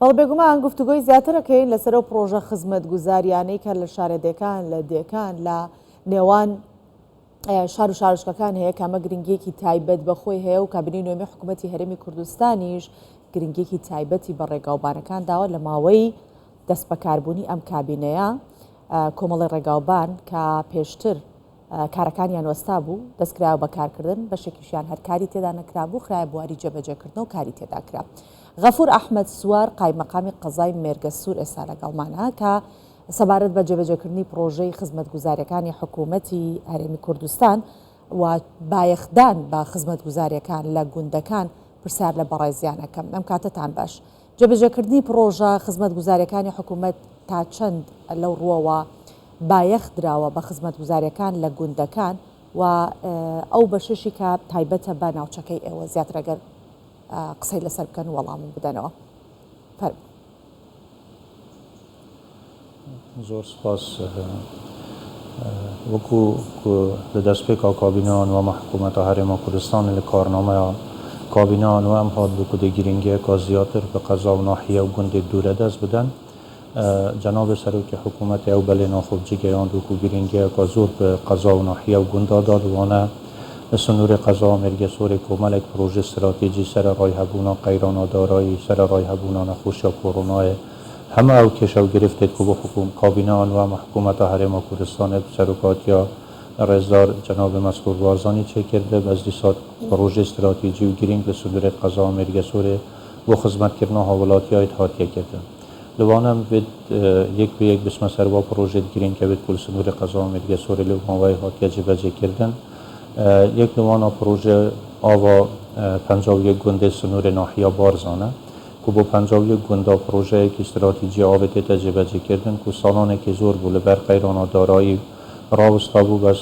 بەڵێ بێگومان گفتوگۆی زیاترەکەین لەسەر و پرۆژە خزمەتگوزاریانەی کە لە شارەدەکان لە دێکان لە نێوان شار و شارشکەکان هەیە کامە گرنگیەکی تایبەت بەخۆی هەیە و کابینی نوێمی حکوومەتی هەرێمی کوردستانیش گرنگیەکی تایبەتی بە ڕێگاوبانەکان داوە لە ماوەی دەست بەکاربوونی ئەم کابینەیە کۆمەڵی ڕێگاوبان کە پێشتر کارەکانیان وەستا بوو دەستکراوە بەکارکردن بەشێکیشیان هەر کاری تێدا نەکرابوو خراە بواری جێبەجێکردن و کاری تێدا کرا. غەفور ئەحمەد سوار قایمەقامی قەزای مێرگە سوور ئێستا لەگەڵمانە کە سەبارەت بە جێبەجێکردنی پرۆژەی خزمەتگوزاریەکانی حکوومەتی هەرێمی کوردستان و بایەخدان بە خزمەتگوزاریەکان لە گوندەکان پرسیار لە بەڕێزیانەکەم ئەم کاتتان باش. جێبەجێکردنی پرۆژە خزمەتگوزاریەکانی حکوومەت تا چەند لەو ڕووەوە بایەخ دراوە بە خزمەتگوزاریەکان لە گوندەکان و ئەو بەششی کە تایبەتە بە ناوچەکەی ئێوە زیاترەگەر قسەی لەسەر بکەن وەڵامم بدەنەوە. زۆر سپاس وەکو لەدەستپێکا کابینەوە حکوومەتە هەرێما کوردستان لە کارنامەیە کابینەوە ئەم هات بکو دەگیرنگیەکە زیاتر بە قەزا و ناحیە و گوندێک دوورە دەست بدەن جناب سەرۆکی حکوومەتی ئەو بەلێ ناخۆبجی گەیاند وەکو گیرنگیەکە زۆر بە قەزا و ناحیە و گوندا دادوانە لە سنووری قەزا مێرگە سووری کۆمەڵێک پرۆژە استراتیجی سەر ڕای هەبوونا قەیرانە دارایی سەر ڕای هەبوونا نەخۆشیە کۆڕۆنایە هەمە ئەو کێشە و گرفتێت کە بۆ کابینەوە حکوومەتە هەرێما کوردستانێت سەرۆکاتیا ڕێزدار جناب مەسعود بارزانی چێکردە بەزلیسات پرۆژە استراتیجی و گرنگ لە سنووری قەزا مێرگە سووری بۆ خزمەتکردنا هاوڵاتیایەت هاتیەکردن لەوانم بێت یەک بە یەک بسمە سەروا پرۆژێت گرنگکە بێت کول سنووری قەزا مێرگە سووری لە ماوەی هاتیە جێبەجێکردن یەک لەوانە پرۆژە ئاوا 51 گوندێ سنووری ناحیە بارزانە کو بۆ 51 گوندا پرۆژەیەکی استراتیجی ئاوێت تێتە جێبەجێکردن کو ساڵانێکی زۆر بوو لەبەر قەیرانە دارایی ڕاوستا بوو بەس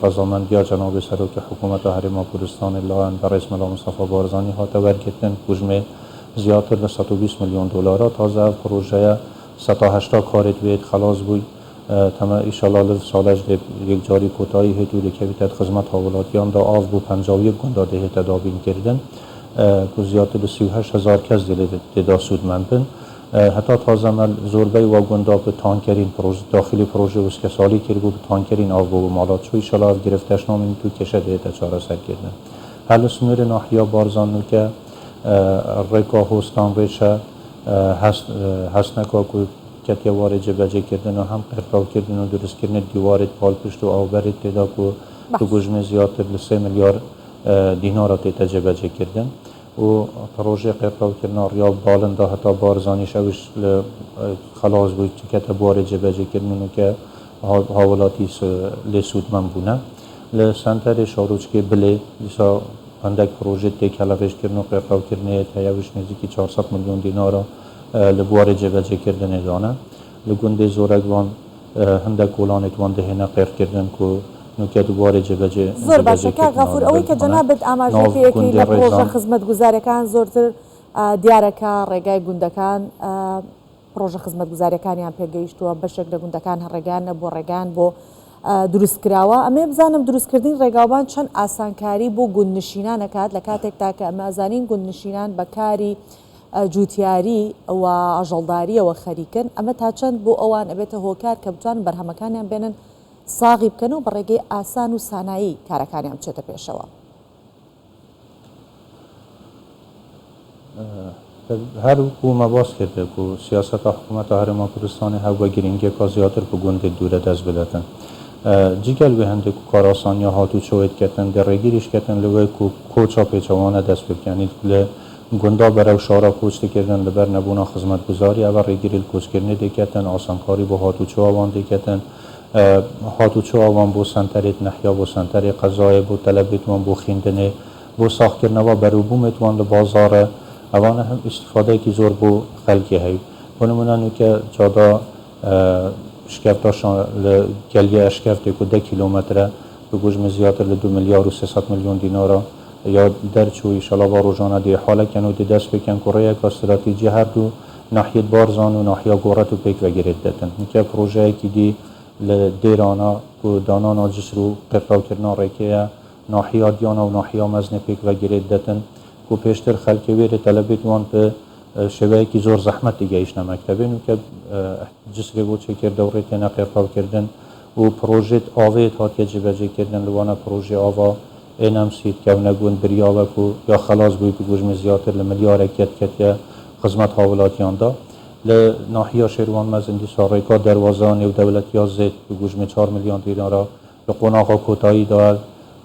ڕەزامەندیا جەناب سەرۆکی حکوومەتە هەرێما کوردستانی لایەن بەڕێز مەلا مستەفا بارزانی هاتە وەرگرتن کوژمێ زیاتر لە 120 میلیۆن دلار تازە پرۆژەیە 180 کارێت بێت خلاص بووی تەمە ئیشەڵا لە ساڵەش یەکجاری کۆتایی هێت و لەکەویتەت خزمەت هاوڵاتیاندا ئاو بوو 51 گوندا دەهێتە دابینکردن کو زیاتر لە 38,000 کەس تێدا سوودمەند بن هەتا تازەمە زۆربەی وا گوندا بە تانکەرین داخلی پرۆژە وسکەسالی کردبوو بە تانکەرین ئاو بۆ ماڵات چوو ئیشەڵا گرفتەش نامین تو کێشە دێتە چارەسەرکردن هەر لە سنووری ناحیە بارزانوکە ڕێکا هۆستان ڕێچە هەستنەکە کەتیە وارێ جێبەجێکردن و هەم قەرتاوکردن و دروستکردنی دیوارێت پاڵپشت و ئاوبەرێت تێدا و گوژمێ زیاتر لە 3 میلیارد دینارە تێتە جێبەجێکردن و پرۆژێ قەرتاوکردنا ڕیا باڵندا هەتا بارزانیش ئەوش لە خلاص بووی کەتە بوارێ جێبەجێکردن و کە هاوڵاتی لێ سوودمەند بوونە لە سەنتەرێ شاڕوچکێ بلێ دیسا هەندێک پرۆژێت تێکەلەڕێژکردن و قەرتاوکردنێت هەیەوش نزیکی 400 میلیۆن دینارە لە بوارێ جێبەجێکردنێدانە لە گوندێ زۆرەگوان هەندێک کۆڵانێتوان دەهێنە قێرکردن و نوکە دووارێ جێبەجێ زۆر باشەکە غەفور ئەوەی کە جەنابەت ئاماژەیەکی لە پرۆژە خزمەتگوزاریەکان زۆرتر دیارەکە ڕێگای گوندەکان پرۆژە خزمەتگوزاریەکانیان پێگەیشتووە بەشێک لە گوندەکان هەڕێگانە بۆ ڕێگان بۆ دروستکراوە ئەمێ بزانم دروستکردنی ڕێگاوبان چەند ئاسانکاری بۆ گوندنشینانەکات لە کاتێکتا کە ئەمازانین گوندنشینان بەکاری جوتیاری و ئاژەڵداریەوە خەریکن ئەمە تا چەند بۆ ئەوان ئەبێتە هۆکار کە بتوانن بەرهەمەکانیان بێنن ساغی بکەن و بە ڕێگەی ئاسان و سانایی کارەکانیان بچێتە پێشەوە. هەر وکومە باس کرده و سیاسەتە حکوومەتە هەرێما کوردستانی هەو بە گرنگیەکە زیاتر بە گوندێک دوورە دەست بدەتن جیگەل بە هەندێک و کاراسانیا هاتوچۆیت کردن دەڕێگیریش کردن لەوەی کۆچا پێچەوانە دەست بکەنیت لە گوندا بەرەو شارە کۆچتکردن لەبەر نەبوونا خزمەتگوزاری ئەوە ڕێگیری کۆچکردنی دەکەتن ئاسانکاری بۆ هاتوچۆوان دەکەتن هاتوچۆوان بۆ سنتەرێت نەحیا بۆ سنتەری قەزایە بۆ تەلەبێتوان بۆ خوێندنێ بۆ ساختکردنەوە بەروبوومێتوان لە بازارە ئەوانە هەم ئیستیفادەیەکی زۆر بۆ خەلکی هەیە بۆ نمونە نوکە جادا شکەفتە لە گەلیە ئەشکەفتێک و 10 کیلۆمەترە بگوژمە زیاتر لە 2 میلیارد و 300 میلیۆن دینارە یا دەرچووی شەڵاوا ڕۆژانە دێ حالەکەن و دەست بکەن کوڕەیەکە استراتیجی هەردوو ناحیەت بارزان و ناحیا گۆڕەت و پێک وەگیرێت دەتن نوکە پرۆژەیەکی دی لە دێرانە و دانانا جسر و قەرتاوکردنا ڕێکەیە ناحیا دیانە و ناحیا مەزنە پێک وەگیرێت دەتن و پێشتر خەلکی وێرە تەلەبێتوان بە شێوەیەکی زۆر زەحمەتی گەیشتە مەکتەبێن و کە جسرێ بۆ چێکردە و ڕێتێنە قێرپاوکردن و پرۆژێت ئاوێت هاتیە جێبەجێکردن لەوانە پرۆژێ ئاوا ئێنەمسیت کەونە گوند بریاوەک و یا خلاص بووی بگوژمە زیاتر لە ملیارێکێت کەتە خزمەت هاوڵاتیاندا لە ناحیە شێروان مەزن دیسا ڕێکا دەواازانێ و دەولەتیا زێت بگوژمە 4 میلیۆن دیینارە لە قۆناغا کۆتاییدا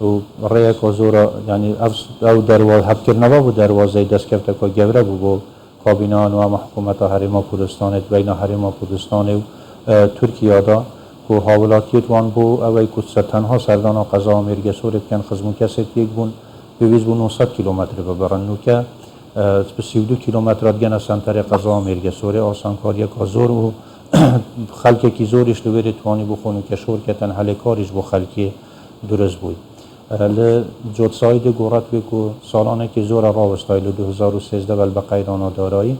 و ڕێیەکە زۆرە ینی ئەو دەروا هەبکردنەوە بوو دەواازەی دەستکەوتەکە گەورە بوو بۆ کابینان و ئەمە حکوومەتە هەرێما کوردستانێت بینە هەرێما کوردستانی و تورکیادا و هاوڵاتیەتوان بوو ئەوەی کوچە تەنها سەردانا قەزا و مێرگە سوورێت کەن خزم و کەسێک یەک بوون پێویست بوو 900 کیلومتر ببڕن نوکە 32 کیلومترات گەنە سنتەرێ قەزا و مێرگە سوورێ ئاسانکاریەکە زۆر و خەلکێکی زۆریش لەوێرە توانی بخۆن و کەشۆر کە تەنها لێکاریش بۆ خەلکی دروست بووی لە جۆتسایدە گۆڕەت بێک و ساڵانێکی زۆرە ڕاوەستای لە 2013 بەل بە قەیرانە دارایی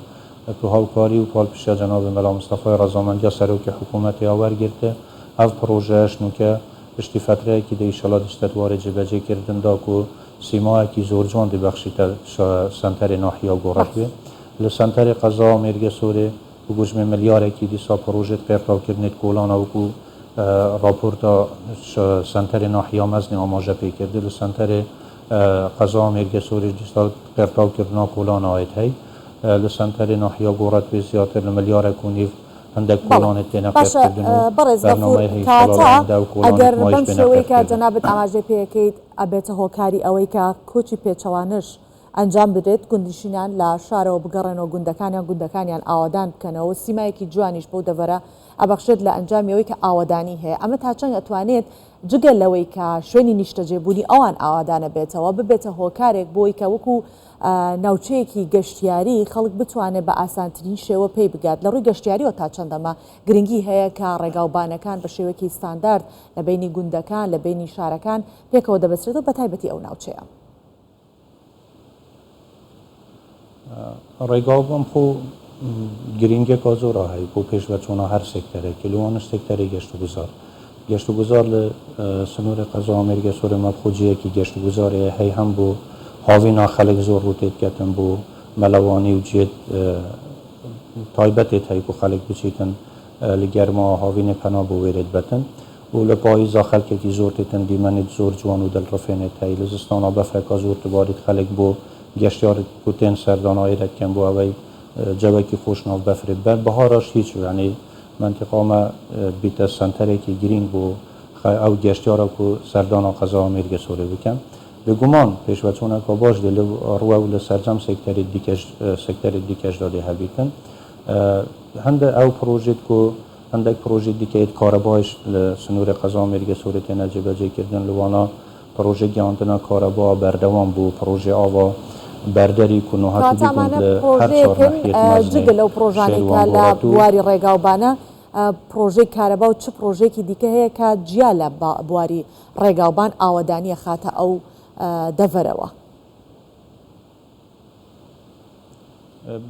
تو هاوکاری و پاڵپیشە جەناب مەلا مستەفای ڕەزامەندیە سەرۆکی حکوومەتی وەرگرتە ئەو پرۆژەش نوکە پشتی فترەیەکی دەیشەڵات دەستەوارە جێبەجێکردندا و سیمایەکی زۆر جوان دەبەخشیتە سنتەری ناحیە گۆڕەت بێ لە سنتەری قەزا و مێرگە سوورێ بگوژمێ ملیارێکی دیسا پرۆژێت پێڕاوکردنێت کۆڵانەوەکو راپۆرتە سنتەری ناحیە مەزنی ئاماژە پێکردە لە سنتەری قەزا و مێرگە سوورێ دیسا پێڕاوکردنا کۆڵانەوەیت هەی لە سنتەری ناحیە گۆڕەت بێ زیاتر لە ملیارێک و نیو هەندێک کۆڵانێت تێنە پێکردن ئەگەر بەم شێوەیە کە جەنابەت ئاماژەی پێەکەیت ئەبێتە هۆکاری ئەوەی کە کۆچی پێچەوانش ئەنجام بدرێت گوندیشینان لە شارەوە بگەڕێنەوە گوندەکانیان ئاوادان بکەنەوە سیمایەکی جوانیش بۆ دەڤەرە ئەبەخشێت لە ئەنجامیەوەی کە ئاوادانی هەیە ئەمە تا چەند ئەتوانێت جگە لەوەی کە شوێنی نیشتەجێبوونی ئەوان ئاوادانە بێتەوە ببێتە هۆکارێک بۆی کە وەکو ناوچەیەکی گەشتیاری خەڵک بتوانێت بە ئاسانترین شێوە پێی بگات لە ڕووی گەشتیاریەوە تا چەندەمە گرنگی هەیە کە ڕێگاوبانەکان بە شێوەیەکی ستاندارد لە بینی گوندەکان لە بینی شارەکان پێکەوە دەبەسترێتەوە بە تایبەتی ئەو ناوچەیە ڕێگاوبم خۆ گرنگێکا زۆر هەیە بۆ پێشبەچوونە هەر سێکتەرێکی لەوانش سێکتەری گەشت و گوزار لە سنووری قەزا و مێرگە سوورێ مەبخۆجیەکی گەشت و گوزارێ هەی هەم بۆ هاوینا خەڵک زۆر ڕوتێت کەتن بۆ مەلەوانی و جێت تایبەتێت هەیە و خەڵک بچیتن لە گەرما هاوینێ پەنا بۆ وێرێت بەتن و لە پاییزا خەڵکێکی زۆر تێتن دیمەنێت زۆر جوان و دڵڕفێنێت هەیە لە زستانە بەفرەکە زۆر تبارێت خەڵک بۆ گەشتیار کوتێن سەردانایەتکەم بۆ ئەوەی جەوەکی خۆشناو بەفرێت بەر بەهاڕاش هیچ ینی منتیقامە بیتە سنتەرێکی گرنگ بۆ ئەو گەشتیارە و سەردانا قەزا و مێرگە سوورێ بکەم بگومان پێشبەچوونەکە باش دێ لە ڕوە و لە سەرجەم سێکتەری دیکەش دادێ هەبیتن هەندێک ئەو پرۆژێت و هەندێک پرۆژی دیکەیت کارەباش لە سنووری قەزا و مێرگە سوورێ تێنە جێبەجێکردن لەوانە پرۆژە گەیاندنە کارەبا بەردەوام بوو پرۆژێ ئاوا بەردەری جگە لەو پرۆژانێکە لە بواری ڕێگاوبانە پرۆژەی کارەبا و چ پرۆژێکی دیکە هەیە کە جیا لە بواری ڕێگاوبان ئاوادانیە خاتە ئەو دەڤەرەوە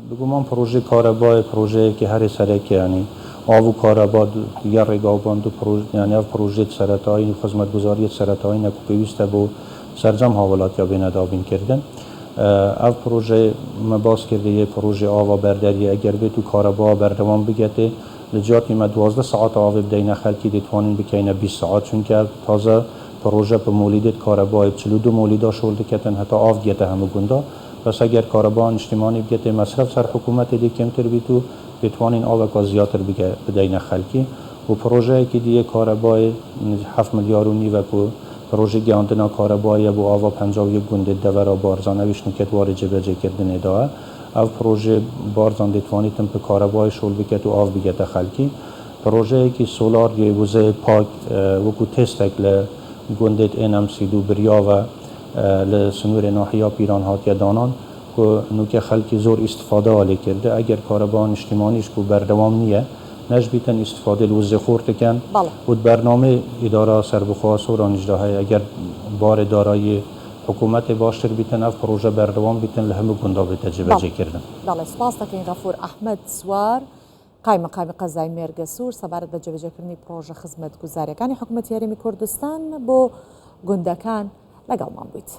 بگومان پرۆژەی کارەبای پرۆژەیەکی هەرێ سەرەکیانی ئاو و کارەبا دیگە ڕێگاوبان و پرۆژیانە پرۆژێت سەرەتایی خزمەتگوزاریەت سەرەتایی نەکو پێویستە بۆ سەرجەم هاوڵاتیا بێنە دابینکردن ئەو پرۆژێ مە باس کردە یە پرۆژێ ئاوا بەردەریە ئەگەر بێت و کارەبا بەردەوام بگێتێ لە جیاتی مە 12 ساعت ئاوێ بدەینە خەلکی دەتوانین بکەینە 20 ساعت چونکە تازە پرۆژە بە مۆلیدێت کارەبای 42 مۆلیدا شۆڵ دەکەتن هەتا ئاو گێتە هەموو گوندا بەس ئەگەر کارەبا نیشتیمانی بگێتێ مەسرف سەر حکوومەتێکی کەمتر بیت و بتوانین ئاوەکە زیاتر بدەینە خەلکی و پرۆژەیەکی دیە کارەبای 7 میلیارد و نیوەک و پرۆژه گەیاندنە کارەبایە بۆ ئاوا 51 گوندێت دەڤەرە بارزانەویش نوکەت وارە جێبەجێکردنێداوە ئەو پرۆژێ بارزان دەتوانیتن بە کارەبای شۆڵ بکەت و ئاو بگێتە خەلکی پرۆژەیەکی سۆلار وزەیە پاک وەکو تێستێک لە گوندێت ئێنەمسید و بریاوە لە سنوورێ ناحیە پیران هاتیە دانان و نوکە خەلکی زۆر ئیستفادەوە لێ کردە ئەگەر کارەبا نیشتیمانیش و بەردەوام نییە نەژبیتن ئیستفادە وزە خۆرتەکەن و بەرنامە ئیدارە سەربخوا سۆرانیشدا هەیە ئەگەر بارێ دارایی حکوومەتی باشتر بیتن ئەف پرۆژە بەردەوام بیتن لە هەموو گوندا بێتە جێبەجێکردن. بەڵێ سپاس دەکەین غەفور ئەحمەد سوار قایمەقامی قەزای مێرگە سوور سەبارەت بە جێبەجێکردنی پرۆژە خزمەتگوزاریەکانی حکوومەتی هەرێمی کوردستان بۆ گوندەکان لەگەڵمان بوویت.